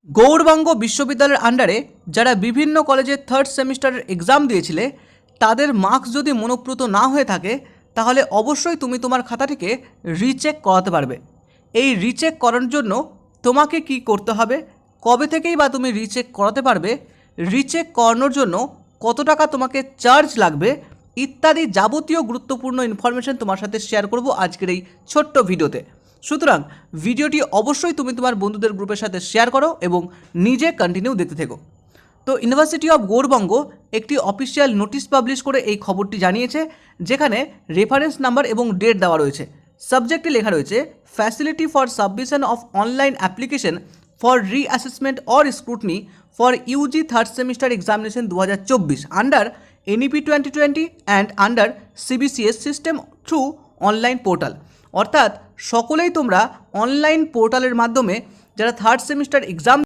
গৌড়বঙ্গ বিশ্ববিদ্যালয়ের আন্ডারে যারা বিভিন্ন কলেজের থার্ড সেমিস্টারের এক্সাম দিয়েছিলে তাদের মার্কস যদি মনোপ্রুত না হয়ে থাকে তাহলে অবশ্যই তুমি তোমার খাতাটিকে রিচেক করাতে পারবে। এই রিচেক করানোর জন্য তোমাকে কি করতে হবে, কবে থেকেই বা তুমি রিচেক করাতে পারবে, রিচেক করানোর জন্য কত টাকা তোমাকে চার্জ লাগবে ইত্যাদি যাবতীয় গুরুত্বপূর্ণ ইনফরমেশন তোমার সাথে শেয়ার করব আজকের এই ছোট্ট ভিডিওতে। সুতরাং ভিডিওটি অবশ্যই তুমি তোমার বন্ধুদের গ্রুপের সাথে শেয়ার করো এবং নিজে কন্টিনিউ দেখতে থেকো। তো ইউনিভার্সিটি অফ গৌড়বঙ্গ একটি অফিসিয়াল নোটিশ পাবলিশ করে এই খবরটি জানিয়েছে, যেখানে রেফারেন্স নাম্বার এবং ডেট দেওয়া রয়েছে। সাবজেক্টে লেখা রয়েছে facility for submission of online application for reassessment or scrutiny for Yuji third semester examination 2024 under NEP 2020 and under CBCS system through online portal. অর্থাৎ সকলেই তোমরা অনলাইন পোর্টালের মাধ্যমে যারা থার্ড সেমিস্টার এক্সাম